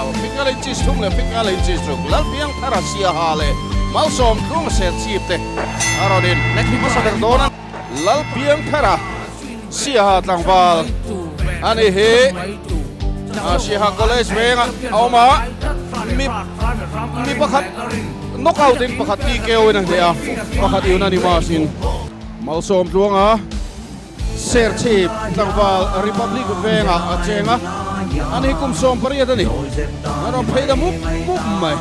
wal fingal in chisum le fingal in chisuk lal piang thara sia hale mal som tlung se chip te arodin nethi masader donan lal piang thara sia ha tlang wal ani he sia ha college wenga awma mi pakhat knockout in pakhat ti keu in dia pakhat iuna ni masin mal som tlunga ser chip tangwal republic venga achenga ani kum som pariya ni aron phaida muk mai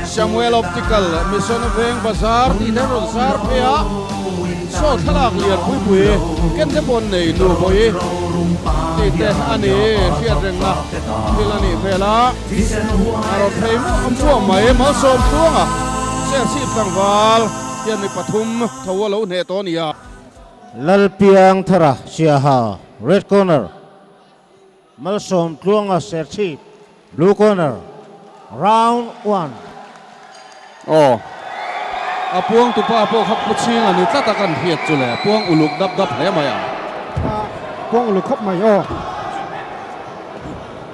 samuel optical mission veng bazar inerol sar phea so thalak lian pui ken te bon nei nu boi ti te ani fiat renga hilani phela aron phei mu chu mai ma som tuanga ser chip tangwal yan ni pathum thawalo ne to nia Lalpiang Thara Siaha, red corner. Malsom Tlunga Serchip, blue corner. Round 1. Oh. Apuang tu pa apo khap puching ani tlatakan hiat chule. Puang uluk dap he maya. Puang uluk khap mai o.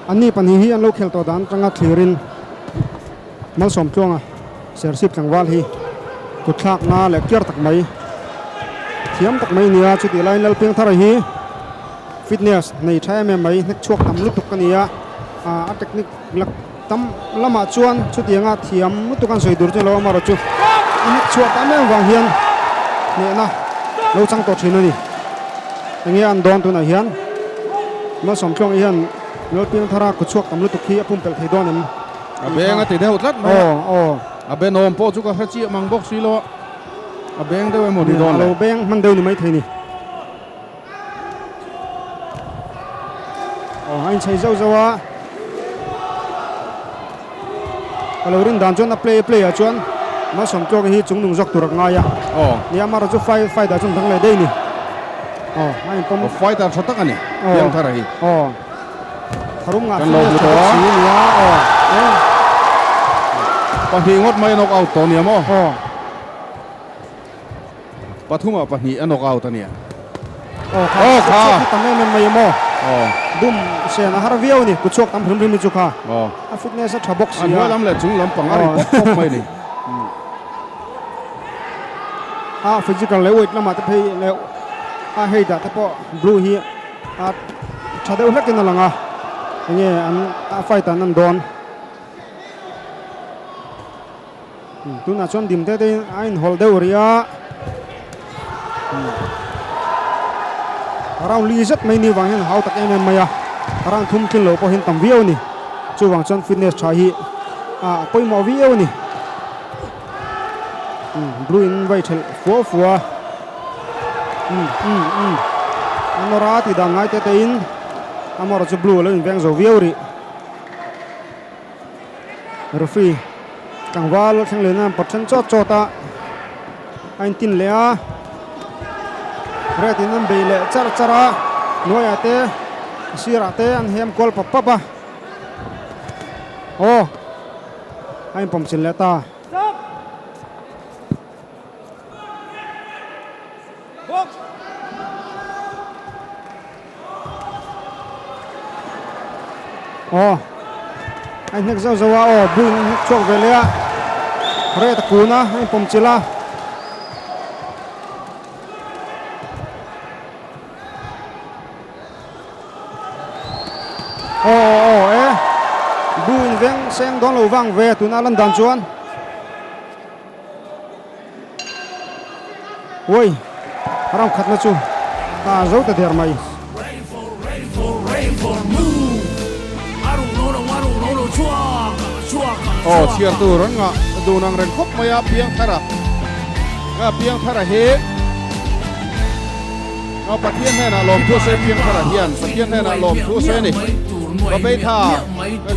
Ani pani hi an lo khel to dan tanga thlirin. Malsom Tlunga Serchip tangwal hi. Kutlak nga le kyar tak mai. Thiam tak mai nia chu ti lai Lalpiang Thara hi fitness nei thai me mai nek chuak tam lutuk kania a technique lak tam lama chuan chu ti nga thiam tukan soi dur chelo maro chu nek chuak tam me wang hian ne na lo chang to thina ni ange an don tu na hian ma som thlong hian Lalpiang Thara ku chuak tam lutuk hi apum pel thei don em Abenga ti deu tlat ma abenom po chu ka khachi mang box silo abeng deu mo di don lo beng man deu ni mai thei ni anh chạy dâu dâu á, kalau rin dan chuan a play à chuan, nó sắm cho cái hi chúng nung dọc turak ngay à, ni mà rồi chú fight đã chúng thằng này đây nè, anh pom fight đã sắp tắc anh yang Thara hi, tharum ngã kan lo bu to, pahi ngot mai knock out to ni mo, pathuma pahi knock out ani, kha, tamai mai mo, bum se na har viau ni kuchok tam hrim hrim chu kha a fitness a thabok sia an lam le chung lam pangari pop mai ni a physical le weight lama te phei le a heida te po blue hi a thadeu hlek na langa nge an a fight an don tu na chon dim te te ain hol deu ria Rau li zat mai ni wang hen hau tak em maya rang thum thin lo po hen tam viau ni chu wang chon fitness tha hi poi mo viau ni blue in vai thel fua anora ti da ngai te in amora chu blue lo in veng zo viau ri referee kangwal thang le na pathan cho ta ain tin le a Retin an beile chara noya te sira te an hem kol papa anh pom chin leta anh nek zau zawa bun chok velia ret kuna anh pom chila buin veng seng don lo wang ve tu na lan dan chuan oi ram khat na chu ta zo ta der mai chiar tu ron nga du nang ren khop maya Piang Thara nga Piang Thara he nga pathian he na lom thu se Piang Thara hian pathian he na lom thu se ni Babay tha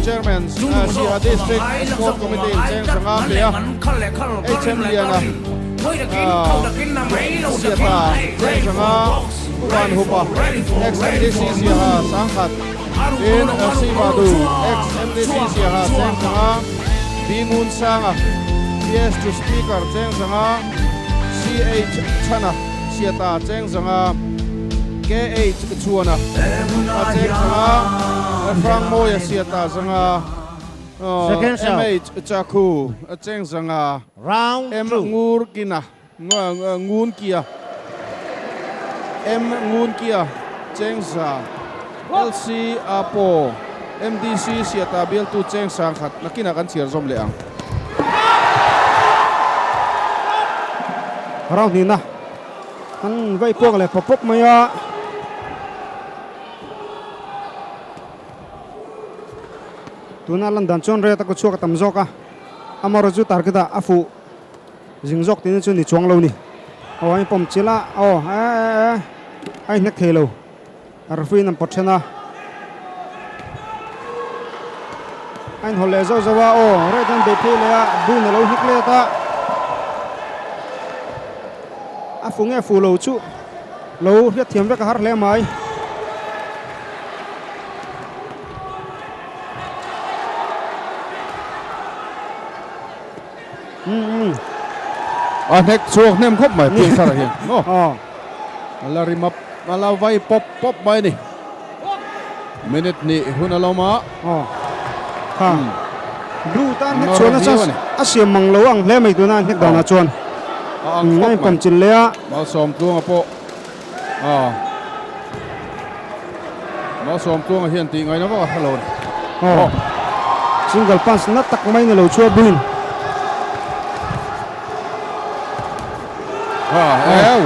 chairman Sia district sport committee cheng sanga lea HM liana Sia tha cheng sanga wan hupa XMDC sia ha sangkhat in Sibadu XMDC sia ha cheng sanga bingun sanga PS to speaker cheng sanga CH chana sia ta cheng sanga KH chuana cheng sanga Frank Moya siata zanga Second serve. MH Chaku cheng zanga Round em 2. ngur kina ngun kia em ngun kia cheng za LC Apo MDC siata bial tu cheng sang khat nakina kan chiar zom le ang round ni na an vai pok le pop maya tuna landan chon re ta ko chuak tam zoka amaro chu targeta afu jingjok tin chu ni chuang lo ni o ai pom chila o ai nek thelo arfi nam pochena anh hole zo zawa o re dan be phele a bu na lo hik le ta afu nge fu lo chu lo hiat thiam ve ka har le mai nek chuak nem khop mai ping thara hian no อ๋อ ala rimap ala vai pop mai ni minute ni hun aloma อ๋อค่ะดูตาเน็ก Nor ชวนนะจ๊ะ view นี่ อาเสียมังโลอังเล่ไม่ตัวนั้นเน็กดานาชวน ang ง่าย khop ผม mai จินเลยอะ ma som tuang po ma som tuang hian ti ngai na wa hello อ๋อซิงเกิลปันส์นัดตักไม่ในโลชัวบิน ew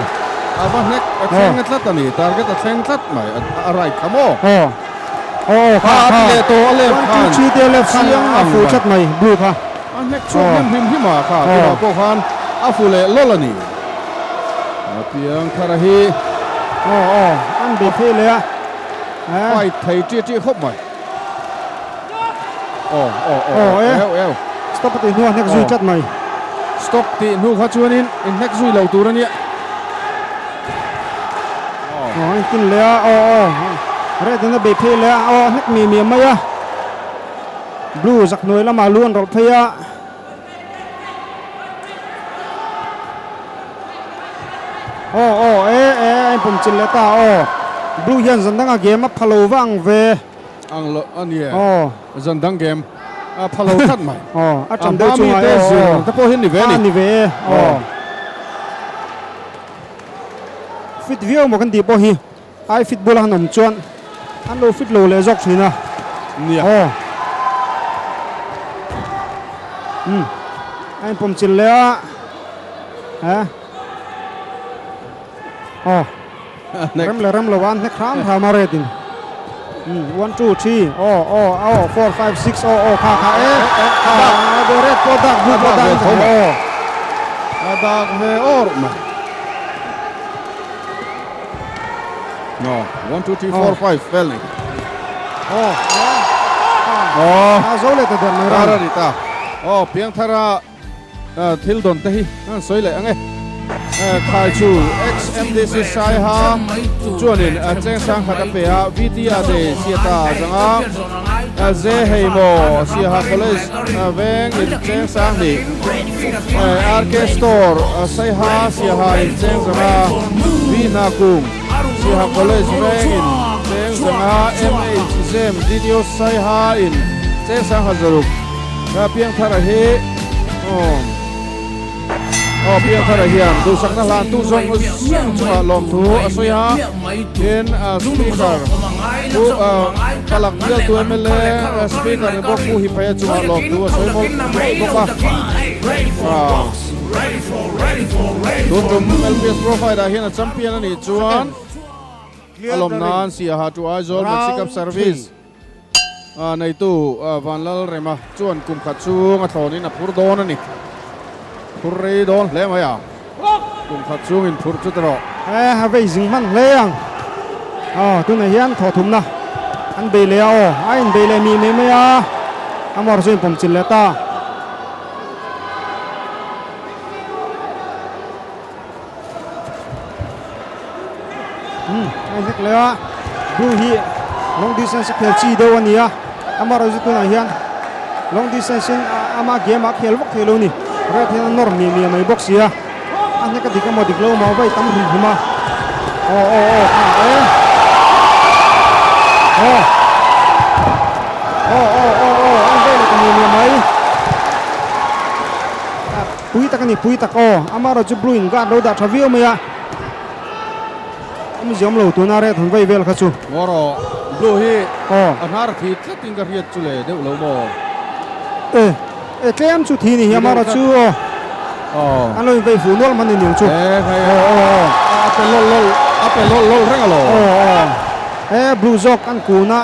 aba nek atleng atlat ani target atleng atlat mai arai khamo อ๋ออ๋อค่ะ ha le to ale วัน khan ที่ชีเดลเสียงอาฟูชัดไหมดูค่ะ nek chuak nem him hima kha to po khan afule lolani piang thara hi อ๋ออ๋ออันเบเพเลยอะ pai thei ti khop mai ew สต็อปตินัวเน็กซูชัดไหม stop ti nu kha chuanin in nek zui lo tur ania อ๋อกินเลยอะอ๋อเรื่องนั้นเบเพเลยอะอ๋อเน็กมีไหมอะบลูจากหน่วยละมาล้วนรถพยาผมจินเลต้าบลูยันสันดังเกมมาพะโลวังเว ang lo ania zandang game phalo khat mai อาจารย์เดือดจุงไง ta po hin ni ve นี่เวฟิตวิวมันกันดีป่ะฮีไอฟิตบุลหันมจวนอันโลฟิตโลเลยจอกสินะ nia ไอผมจินเลยฮะnek รำเลยวันนักครามทำมาเรติน1 2 34 5 6ค่ะเดเรตโปดักบุปดักadak ve or ma no 1 2 3 4 5 fel ni อาโซเลตเดินไม่ tara รำ ri ta piang thara thil don te hi soi le ange khai chu XMDC sai ha chuanin cheng sang khata pe a VTR de siata zanga ze heimo sia ha college veng in cheng sang ni RK store sai ha sia ha in cheng zanga vina kung sia ha college veng in cheng zanga MHZM video sai ha in cheng sang ha zaruk piang thara he piang thara hian tu sakna lan tu zong chunga lom thu asoi ha in speaker tu kalak dial tu MLA speaker ni bok pu hi phaya chunga lom thu asoi boka tu LPS profile hian a champion ani chuan alom nan sia ha tu aizol Mexican service nei tu vanlal rema chuan kum khat chung a thlonin a phur don ani Purri don le maya kum khat chung in phur chu tro ha vei jing man leang tu này hian thọ thum na an be le ai be le mi me ya amor so pom chil leta ai nek le du hi long distance khel chi do ania amor so tu na hian long distance ama game a khel wak khelo ni ra thena norm mi mai box ya anh cái gì cái một điều lâu mà vậy tắm rì mà anh đây là cái nhiều ni pui tak o amaro chu blue in ga do da thavio me ya ziom lo tu na re thon vai vel kha chu ngoro blue hi o anar thi tlating ka riat chu le deu lo mo e tlem chu thi ni amaro chu o an lo vai fu nol man ni chu khai ape lol reng alo blue zok an ku na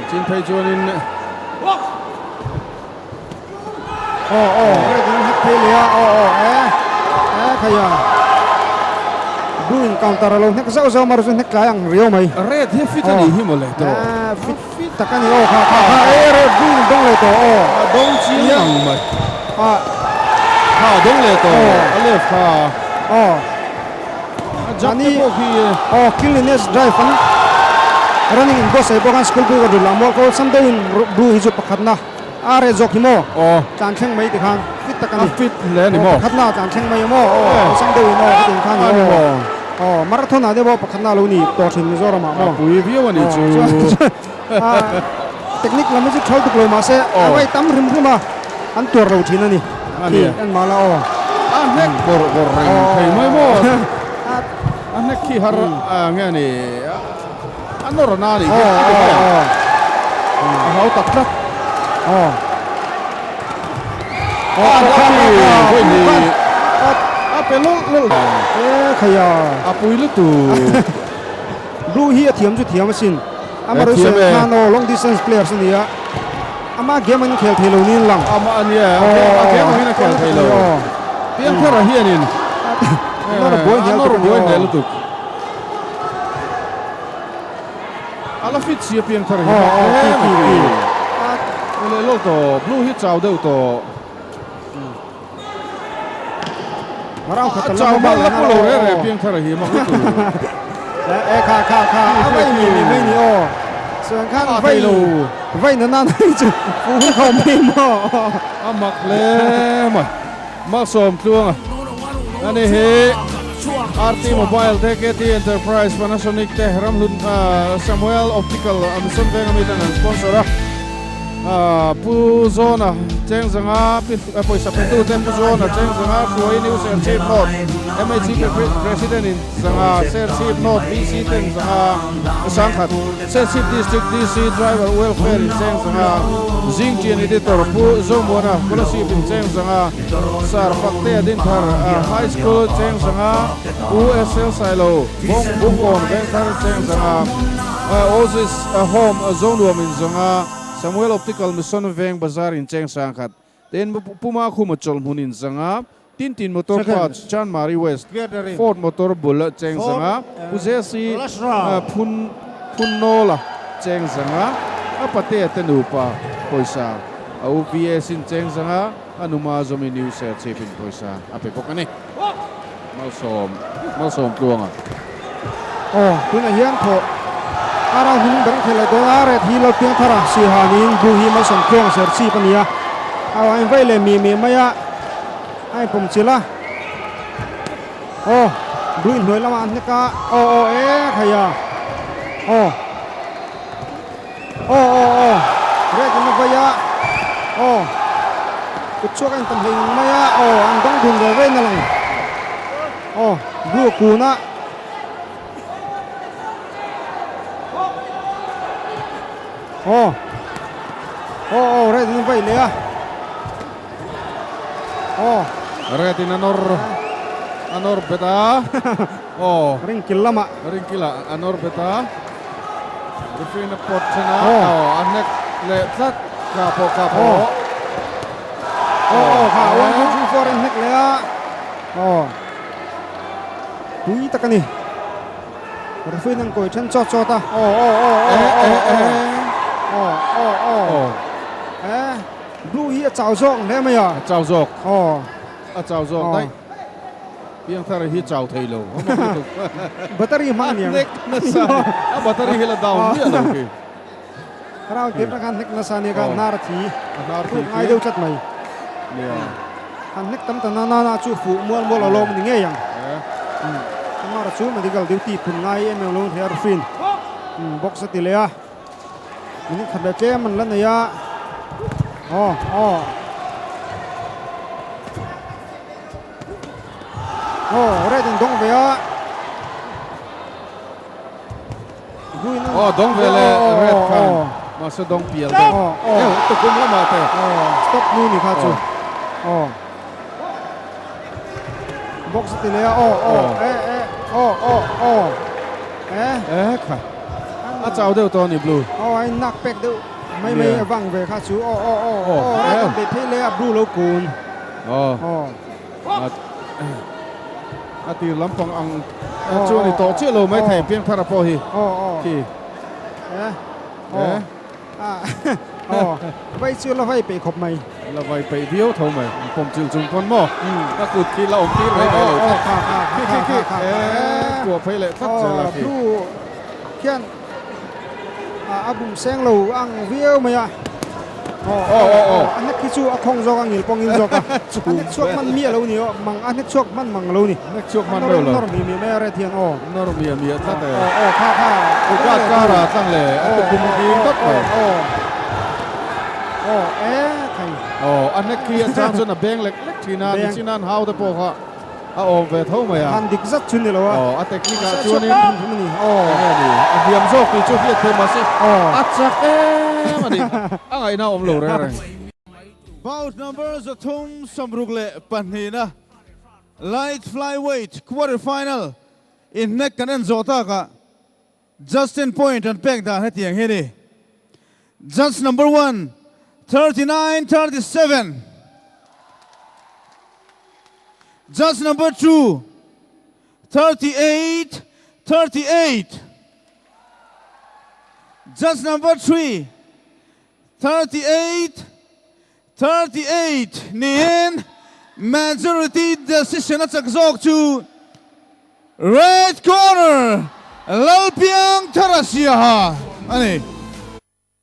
chin phei chuan in re din hat phei le khaya blue in counter lo nek zau zau mar chu nek la yang rio mai red hi fit ani hi mo le to fit takani kha re blue in dong le to dong chi yang mai dong le to ale kha jani ko hi cleanliness drive an running in boss ai bokan school bu ga la mo ko someday in blue hi chu pakhatna are jok himo chan theng mai ti khan fit takani fit le ni mo pakhatna chan theng mai mo someday no ti khan ni marathon ade bo pakhatna lo ni to thin ni zora ma mo pui viu ani chu technique lam ji thol tu lo ma se awai tam rim ma an tur lo thin ani an mala nek bor reng thei mai mo nek ki har nge ni anor na ni hau tak tak koi ni ape lol khaya apui lu tu blue hi thiam chu thiam sin amaro se khano long distance players ni ya ama game an khel thelo ni lang ama ania game hin khel thelo piang thera hian in nor boy hel tu ala fit sia piang thera le lo to blue hi chau deu to marau khatal chau ba la ko re piang thera hi ma tu kha vai ni ni sườn khang vai nó nan chu phú không im mo mặc le mà som tuang ani he RT Mobile TKT Enterprise Panasonic te Ramlun Samuel Optical Amazon Vengamitan sponsor pu zona cheng zanga poisa pentu tem pu zona cheng zanga khoi news and chief note MAG president in zanga sir chief note BC ten zanga sangkhat sir chief district DC driver welfare in cheng zanga Jingtian editor pu zomona policy in cheng zanga sar fakte din thar high school cheng zanga USL silo bong on ben thar cheng zanga Oasis home zone in zanga Samuel Optical Mission Veng Bazar in Cheng Sangkhat. Then Puma Khumachol Munin Zanga, Tintin Motor Parts, Chan Mari West, Ford Motor Bullet Cheng Zanga, Puzesi Punnola Cheng Zanga, Apate Tenupa Poisa, UPS in Cheng Zanga, Anuma Zomi News Chief in Poisa, Apepokane. Malsom Tuanga. Kuna hian tho ara hin bang khela do are thi lo piang thara si hanin bu hi ma som kyong ser chi pania aw ai vai le mi maya ai pum chila buin noi lama an ka khaya re kan vaya kuchok an tam hing maya an dong dun de ve na lang bu ku na re din vai le Retin Anor beta ring kilama Anor beta Define Potena anek le tat kapo ha 1 2 4 nek le tui takani refin ang koi chan cho ta blue hi chao zok le ma ya chao zok chao zok dai piang thar hi chao thei lo battery mang niang nek na sa battery hila down ni alo ke rao ke ta kan nek na sa ni ka nar thi ai deu chat mai kan nek tam ta na chu fu mual mual lo ni nge yang nar chu medical duty phun ngai em lo her fin box ti le a ni khat le che man lan ya red in dong về á dong về là red card mà sẽ dong piel đây tôi cũng lắm mà thế stop nu ni khá chú box thì lẽ khá cháu đều to nhỉ blue anh nặc bẹt đều mấy văng về khá chú red bị thế lẽ blue lâu cùn thì lắm phong ăn chú này to chưa lâu mấy thèm pieng thara po hi thì vậy chưa là vậy bị khóc mày là vậy bị điếu thôi màyผมจึงจุงคนหม้อก็คือที่เราที่ไม่ได้เลยกลัวไปเลยทัดเจอละพี่ khian abum seng lo ang vieu mày à anh hết khi chú không do anh nhiều phong in do cả anh hết chuộc man mía lâu nhiều mang anh hết chuộc man mang lâu nè hết chuộc man lâu rồi nó mía mía ra thiên nó mía thật đấy tôi quát cả là tăng lệ tôi cùng đi tất rồi thầy anh hết khi anh chán cho nó beng lek thì nan hao tới bộ họ về thâu mày à anh địch rất chun này rồi anh technique à chun này anh viêm rốt thì chun việt thêm mà sẽ chắc mà đi anh ấy nào ông lù ra rồi bout numbers of Thum Samrugle Panhina light flyweight quarterfinal in neck and Zotaka Justin Point and Pegda Hetiang Hini just number 1 39-37 just number 2 38-38 just number 3 38 Nien majority decision at Zok to red corner Lalpiang Tarasiaha Ani